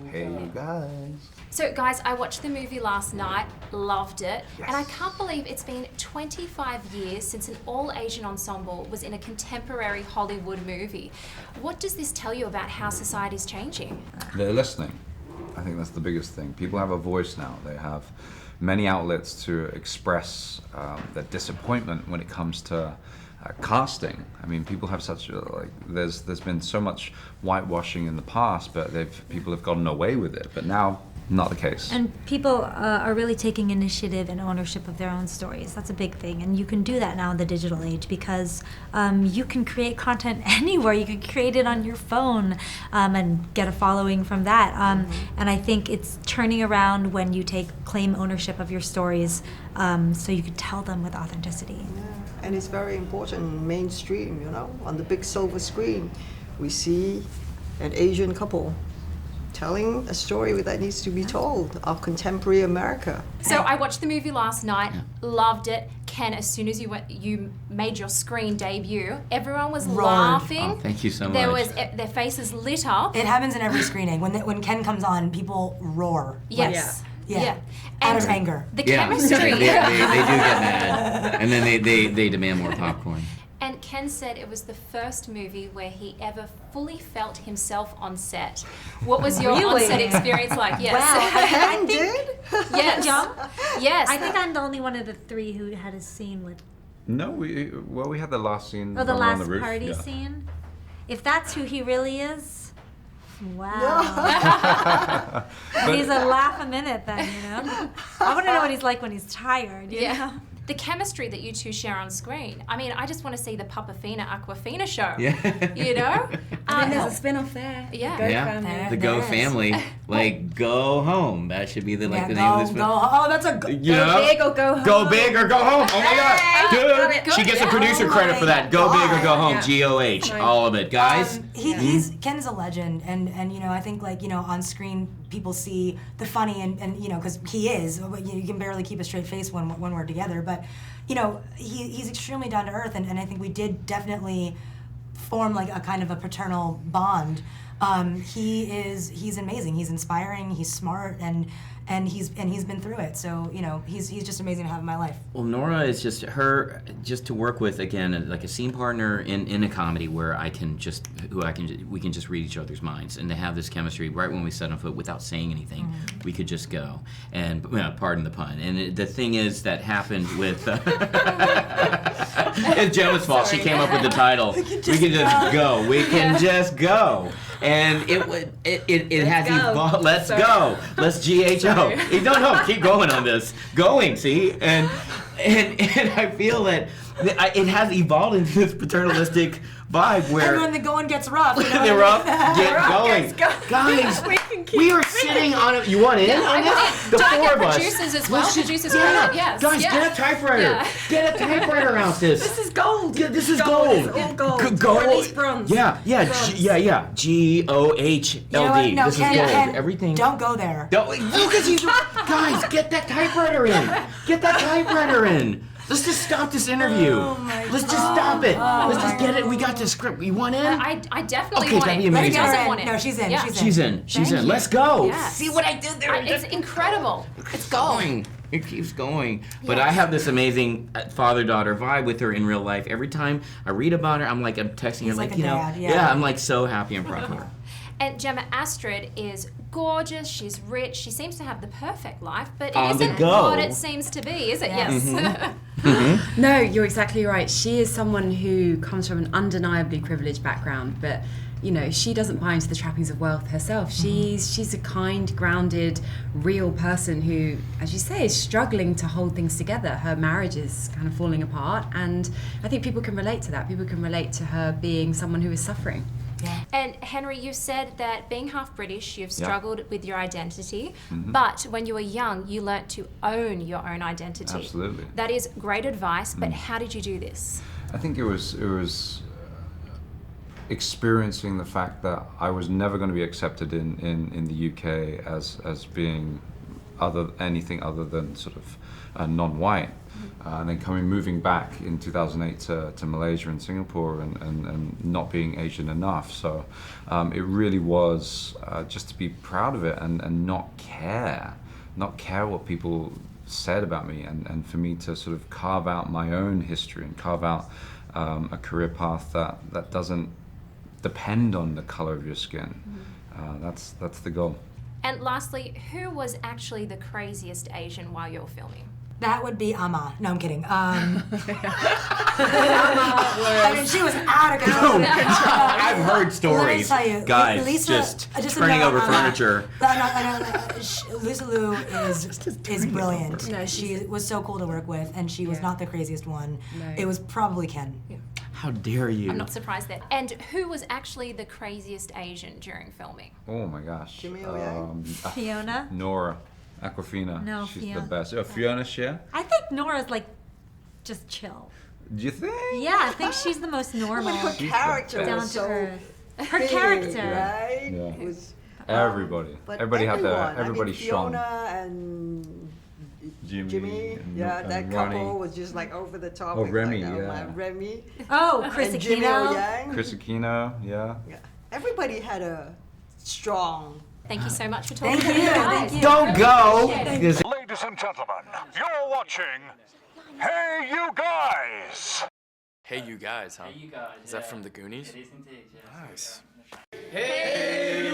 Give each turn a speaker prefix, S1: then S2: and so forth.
S1: Hey You Guys.
S2: So guys, I watched the movie last night, loved it,
S1: Yes.
S2: and I can't believe it's been 25 years since an all-Asian ensemble was in a contemporary Hollywood movie. What does this tell you about how society's changing?
S1: They're listening. I think that's the biggest thing. People have a voice now. They have many outlets to express their disappointment when it comes to casting. I mean, people have such there's been so much whitewashing in the past, but people have gotten away with it. But now, not the case.
S3: And people are really taking initiative and ownership of their own stories. That's a big thing, and you can do that now in the digital age because you can create content anywhere. You can create it on your phone and get a following from that. And I think it's turning around when you claim ownership of your stories, so you can tell them with authenticity.
S4: Yeah. And it's very important mainstream, on the big silver screen. We see an Asian couple telling a story that needs to be told of contemporary America.
S2: So I watched the movie last night, loved it. Ken, as soon as you made your screen debut, everyone was laughing.
S5: Oh, thank you so much.
S2: Their faces lit up.
S6: It happens in every screening. When Ken comes on, people roar.
S2: Yes.
S6: Yeah. Out of anger.
S2: The chemistry.
S5: they do get mad, and then they demand more popcorn.
S2: And Ken said it was the first movie where he ever fully felt himself on set. What was your on-set experience like? Yes.
S3: Wow.
S4: Ken did?
S2: Yes.
S3: Jeong?
S2: Yes.
S3: I think I'm the only one of the three who had a scene with.
S1: No, we had the last scene.
S3: Oh, the
S1: when we were on
S3: last
S1: the roof.
S3: party
S1: Yeah.
S3: scene. If that's who he really is, wow. He's a laugh a minute then, I want to know what he's like when he's tired. You know?
S2: The chemistry that you two share on screen. I mean, I just want to see the Awkwafina show.
S5: Yeah.
S7: There's a spin-off there.
S2: Yeah.
S7: The Go
S5: Yeah.
S7: family.
S5: The Go
S6: There is.
S5: family, go home. That should be the name of this
S6: go
S5: film.
S6: home. Oh, that's a
S5: You
S7: Go
S5: know?
S7: big or go home.
S5: Go big or go home. Oh my God,
S7: got
S5: dude!
S7: it.
S5: She gets a
S2: Yeah.
S5: producer
S6: Oh
S5: credit
S6: my
S5: for that. Go big or go home.
S7: Yeah.
S5: GOH.
S7: Right.
S5: All of it, guys.
S6: Ken's a legend, and I think on screen people see the funny and because he is. You can barely keep a straight face when we're together, but he's extremely down to earth, and I think we did definitely form like a kind of a paternal bond. He's amazing. He's inspiring. He's smart, and he's been through it. So he's just amazing to have in my life.
S5: Well, Nora is just to work with again, like a scene partner in a comedy where we can just read each other's minds, and to have this chemistry right when we set on foot without saying anything, we could just go. And pardon the pun. And the thing is that happened with it's Gemma's fault. She came up with the title. We can just go. We can just go. And it has evolved. Let's go. Let's GHO. No, keep going on this. Going, see? And I feel that it has evolved into this paternalistic vibe where
S6: And when the going gets rough,
S5: they're rough, get going. Guys, we are sitting on it. You want in on this? The
S2: Don't I
S5: four
S2: get
S5: of us.
S2: producers as well?
S5: Let's just-
S2: Producers
S5: yeah.
S2: credit, yes.
S5: Guys,
S2: Yeah.
S5: get a typewriter.
S2: Yeah.
S5: Get a typewriter out this.
S7: This is gold.
S5: Yeah, this is
S7: Gold.
S5: gold.
S7: It's all gold.
S5: Gold.
S7: Or at least bronze.
S5: Yeah.
S7: Bronze.
S5: GOHLD.
S6: No,
S5: This is
S6: Ken,
S5: gold.
S6: Ken,
S5: Everything.
S6: Don't go there.
S5: Guys, get that typewriter in. Get that typewriter in. Let's just stop this interview. Let's just stop it. Let's just get it. We got this script. You want in?
S2: I definitely
S5: Okay,
S2: want
S5: that'd be
S2: it. Who
S5: amazing.
S2: doesn't want it?
S6: No, she's in.
S2: Yeah.
S6: She's in.
S5: She's in. Let's go.
S2: Yes.
S5: See what I did there?
S2: It's incredible. It's gold.
S5: Going. It keeps going. But I have this amazing father-daughter vibe with her in real life. Every time I read about her, I'm texting her
S6: like a dad, yeah.
S5: Yeah, I'm like so happy and proud of her.
S2: And Gemma Astrid is gorgeous, she's rich, she seems to have the perfect life, but it
S5: On the
S2: isn't
S5: go.
S2: what it seems to be, is it? Yes.
S7: No, you're exactly right. She is someone who comes from an undeniably privileged background, but she doesn't buy into the trappings of wealth herself. She's a kind, grounded, real person who, as you say, is struggling to hold things together. Her marriage is kind of falling apart, and I think people can relate to that. People can relate to her being someone who is suffering.
S2: And Henry, you said that being half British, you've struggled with your identity,
S1: Mm-hmm.
S2: but when you were young, you learnt to own your own identity.
S1: Absolutely.
S2: That is great advice, but how did you do this?
S1: I think it was experiencing the fact that I was never going to be accepted in the UK as being anything other than sort of non-white. and then moving back in 2008 to Malaysia and Singapore and not being Asian enough. So it really was just to be proud of it and not care what people said about me, and for me to sort of carve out my own history and carve out a career path that doesn't depend on the color of your skin. That's the goal.
S2: And lastly, who was actually the craziest Asian while you're filming?
S6: That would be Amma. No, I'm kidding. I mean, she was out of control.
S5: I've heard stories.
S6: Let me tell you,
S5: Guys,
S6: Lisa,
S5: just
S6: a
S5: turning
S6: note
S5: over
S6: on that.
S5: furniture.
S6: Lisa Liu is brilliant. No, she was so cool to work with, and she was not the craziest one.
S7: No.
S6: It was probably Ken.
S5: How dare you?
S2: I'm not surprised there. And who was actually the craziest Asian during filming?
S1: Oh my gosh.
S4: Jimmy Yang?
S3: Fiona?
S1: Nora. Awkwafina.
S3: No,
S1: She's
S3: Fiona.
S1: the best. Oh, Fiona Xie?
S3: I think Nora's like just chill.
S1: Do you think?
S3: Yeah, I think she's the most normal.
S4: Her character
S3: Down
S4: was
S3: to
S4: so
S3: earth. Her
S4: big,
S3: character.
S4: right?
S1: Yeah.
S4: It was,
S1: Everybody.
S4: but
S1: Everybody had
S4: everyone.
S1: everybody
S4: I mean,
S1: shone.
S4: Fiona and
S1: Jimmy.
S4: yeah,
S1: and
S4: that
S1: Ronnie.
S4: couple was just like over the top.
S1: Oh,
S4: It's
S1: Remy,
S4: like,
S1: yeah.
S4: Remy
S3: Oh, Chris
S4: and Jimmy
S3: Aquino.
S4: Yang.
S1: Chris Aquino, yeah.
S4: Yeah. Everybody had a strong.
S2: Thank you so much for talking
S6: Thank
S2: to
S6: you.
S2: us.
S6: Thank you.
S5: Don't go!
S8: Ladies and gentlemen, you're watching Hey You Guys!
S9: Hey, you guys, huh?
S10: Hey, you guys.
S9: Is that from the Goonies?
S10: It is indeed, yes.
S9: Nice.
S5: Hey,